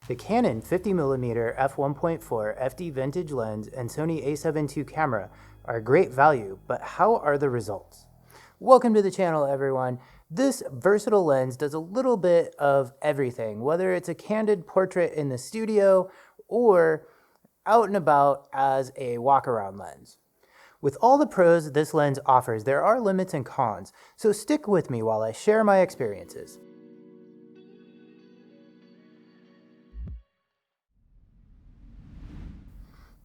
The Canon 50mm f1.4 FD vintage lens and Sony A7II camera are a great value, but how are the results? Welcome to the channel, everyone. This versatile lens does a little bit of everything, whether it's a candid portrait in the studio or out and about as a walk-around lens. With all the pros this lens offers, there are limits and cons, so stick with me while I share my experiences.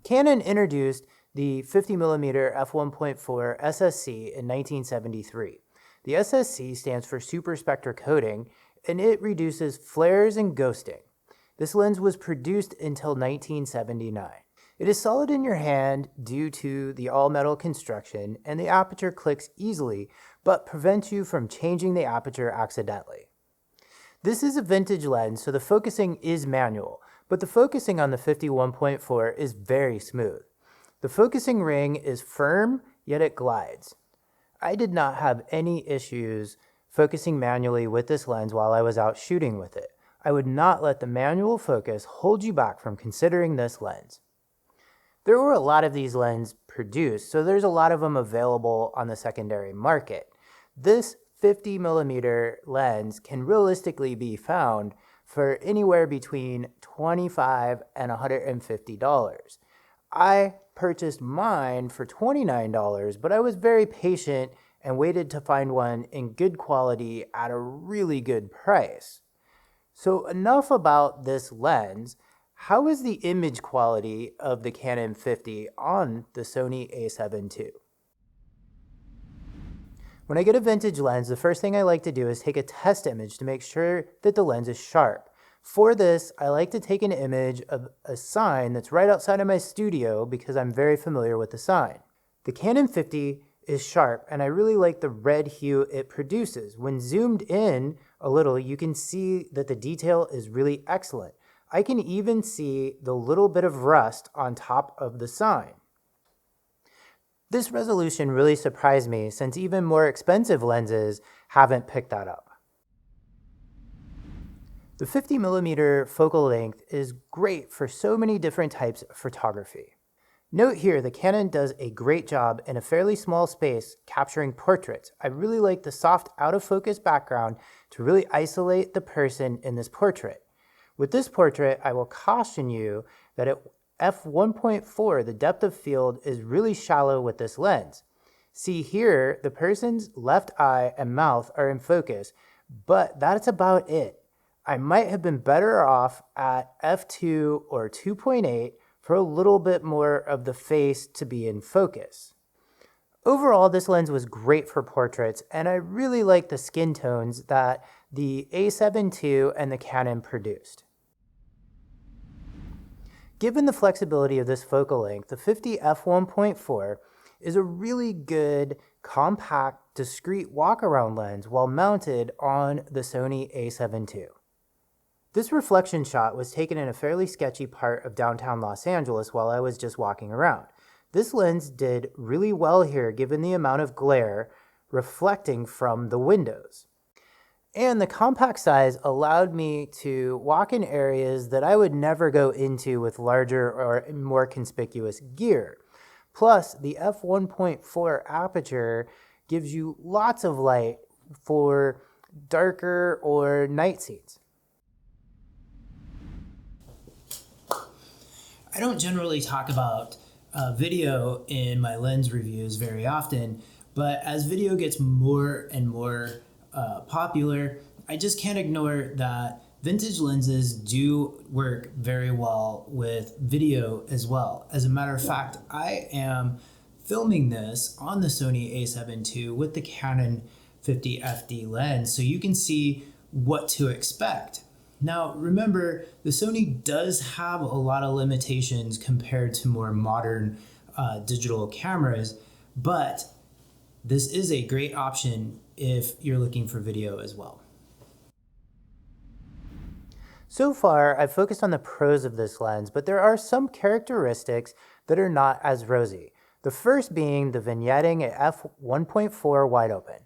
Canon introduced the 50mm f1.4 SSC in 1973. The SSC stands for Super Spectra Coating, and it reduces flares and ghosting. This lens was produced until 1979. It is solid in your hand due to the all-metal construction, and the aperture clicks easily, but prevents you from changing the aperture accidentally. This is a vintage lens, so the focusing is manual, but the focusing on the 51.4 is very smooth. The focusing ring is firm, yet it glides. I did not have any issues focusing manually with this lens while I was out shooting with it. I would not let the manual focus hold you back from considering this lens. There were a lot of these lenses produced, so there's a lot of them available on the secondary market. This 50mm lens can realistically be found for anywhere between $25 and $150. I purchased mine for $29, but I was very patient and waited to find one in good quality at a really good price. So enough about this lens. How is the image quality of the Canon 50 on the Sony A7II? When I get a vintage lens, the first thing I like to do is take a test image to make sure that the lens is sharp. For this, I like to take an image of a sign that's right outside of my studio because I'm very familiar with the sign. The Canon 50 is sharp, and I really like the red hue it produces. When zoomed in a little, you can see that the detail is really excellent. I can even see the little bit of rust on top of the sign. This resolution really surprised me since even more expensive lenses haven't picked that up. The 50mm focal length is great for so many different types of photography. Note here, the Canon does a great job in a fairly small space capturing portraits. I really like the soft out-of-focus background to really isolate the person in this portrait. With this portrait, I will caution you that at f1.4, the depth of field is really shallow with this lens. See here, the person's left eye and mouth are in focus, but that's about it. I might have been better off at f2 or 2.8 for a little bit more of the face to be in focus. Overall, this lens was great for portraits, and I really like the skin tones that the A7II and the Canon produced. Given the flexibility of this focal length, the 50 f1.4 is a really good, compact, discreet walk-around lens while mounted on the Sony A7II. This reflection shot was taken in a fairly sketchy part of downtown Los Angeles while I was just walking around. This lens did really well here given the amount of glare reflecting from the windows. And the compact size allowed me to walk in areas that I would never go into with larger or more conspicuous gear. Plus, the f1.4 aperture gives you lots of light for darker or night scenes. I don't generally talk about video in my lens reviews very often, but as video gets more and more popular, I just can't ignore that vintage lenses do work very well with video as well. As a matter of fact, I am filming this on the Sony A7II with the Canon 50 FD lens, so you can see what to expect. Now, remember, the Sony does have a lot of limitations compared to more modern digital cameras, but this is a great option if you're looking for video as well. So far, I've focused on the pros of this lens, but there are some characteristics that are not as rosy. The first being the vignetting at f1.4 wide open.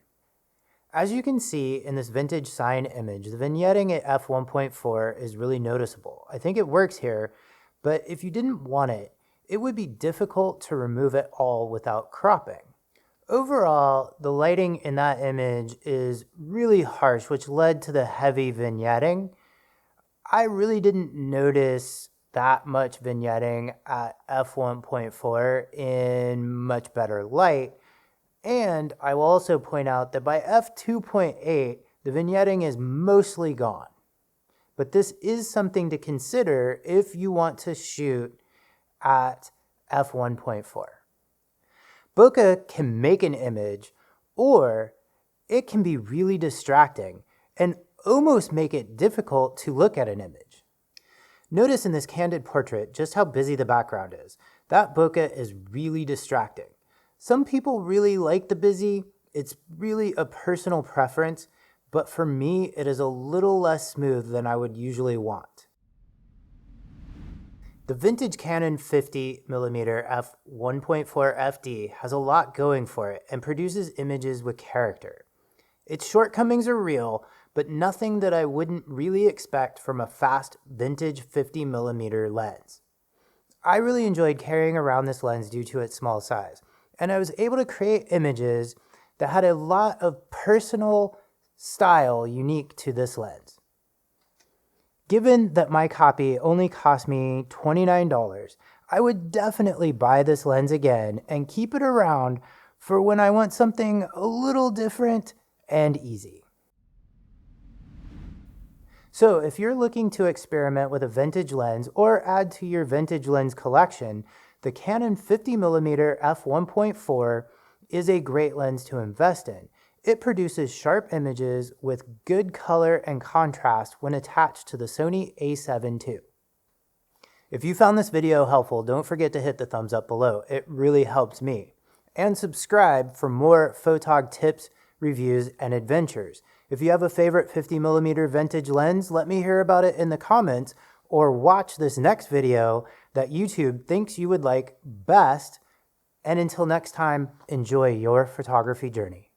As you can see in this vintage sign image, the vignetting at f1.4 is really noticeable. I think it works here, but if you didn't want it, it would be difficult to remove it all without cropping. Overall, the lighting in that image is really harsh, which led to the heavy vignetting. I really didn't notice that much vignetting at f1.4 in much better light. And I will also point out that by f2.8, the vignetting is mostly gone. But this is something to consider if you want to shoot at f1.4. Bokeh can make an image, or it can be really distracting and almost make it difficult to look at an image. Notice in this candid portrait just how busy the background is. That bokeh is really distracting. Some people really like the busy. It's really a personal preference, but for me, it is a little less smooth than I would usually want. The vintage Canon 50mm f1.4 FD has a lot going for it and produces images with character. Its shortcomings are real, but nothing that I wouldn't really expect from a fast vintage 50mm lens. I really enjoyed carrying around this lens due to its small size, and I was able to create images that had a lot of personal style unique to this lens. Given that my copy only cost me $29, I would definitely buy this lens again and keep it around for when I want something a little different and easy. So if you're looking to experiment with a vintage lens or add to your vintage lens collection, the Canon 50mm f1.4 is a great lens to invest in. It produces sharp images with good color and contrast when attached to the Sony A7II. If you found this video helpful, don't forget to hit the thumbs up below. It really helps me. And subscribe for more photog tips, reviews, and adventures. If you have a favorite 50mm vintage lens, let me hear about it in the comments, or watch this next video that YouTube thinks you would like best. And until next time, enjoy your photography journey.